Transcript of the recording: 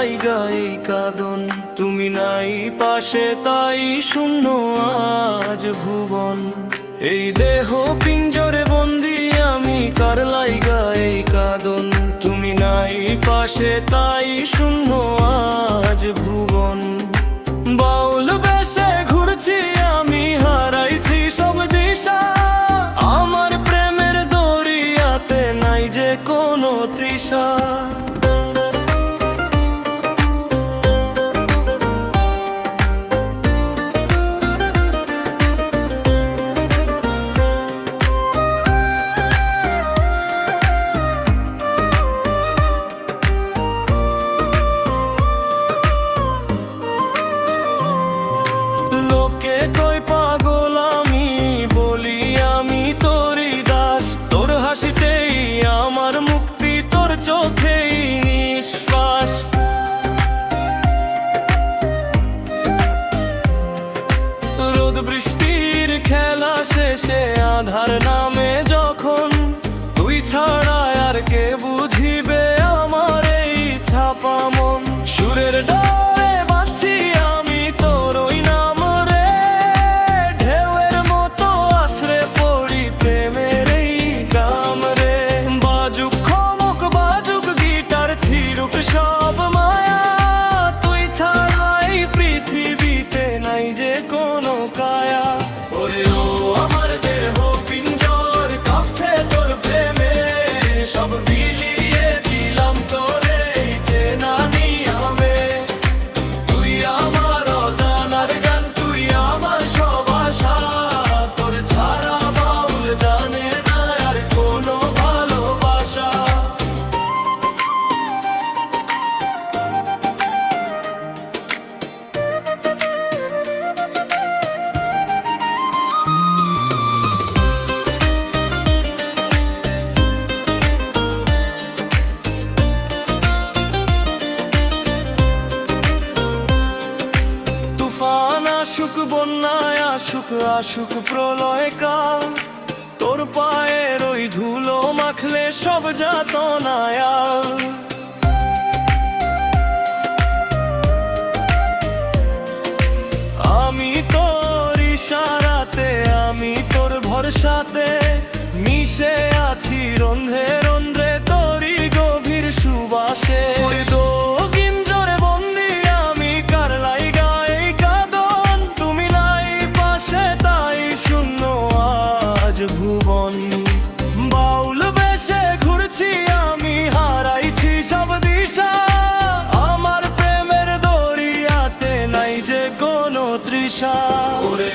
লাইগা এই কাঁদন, তুমি নাই পাশে তাই শূন্য আজ ভুবন। এই দেহ পিঞ্জরে বন্দি আমি, কার লাইগা এই কাঁদন, তুমি নাই পাশে তাই শূন্য আজ ভুবন। বাউল বেশে ঘুরছি আমি, হারাইছি সব দিশা, আমার প্রেমের দরিয়াতে নাই যে কোনো তৃষা। লোকে কই পাগল আমি, বলি আমি তোরই দাস, তোর হাসিতেই আমার মুক্তি, তোর চোখেই নিঃশ্বাস। রোদ বৃষ্টির খেলা শেষে আধার নামে যখন, তুই ছাড়া আর কে বুঝিবে আমার এই ছাপা মন। সুরের ডালে বাঁধছি আমি তোর ওই নাম রে, ঢেউয়ের মতো আছড়ে পড়ি প্রেমের এই গাম রে। বাজুক খমক বাজুক গিটার, ছিড়ুক সব মায়া, তুই ছাড়া এই পৃথিবীতে নাই যে কোনো কায়া। ওরে ও আমার দেহ পিঞ্জর কাঁপছে তোর প্রেমে, সব বিলিয়ে দিলাম তোরে এই চেনা নিয়মে। তুই আমার অজানার গান, তুই আমার সব আশা, তোর ছাড়া বাউল জানে না আর কোনো ভালোবাসা। তুফান আসুক বন্যায় আসুক, আসুক প্রলয় কাল, তোর পায়ের ওই ধুলো মাখলে সব যাতনায়াল। আমি তোর ইশারাতে, আমি তোর ভরসাতে, মিশে আছি রন্ধ্রে রন্ধ্রে তোরই গভীর সুবাসে। গিঞ্জরে বন্দি আমি, কার লাইগা এই কাঁদন, তুমি নাই পাশে তাই শূন্য আজ ভুবন। বাউল বেশে ঘুরছি আমি, হারাইছি সব দিশা, আমার প্রেমের দরিয়াতে নাই যে কোনো তৃষা। ওরে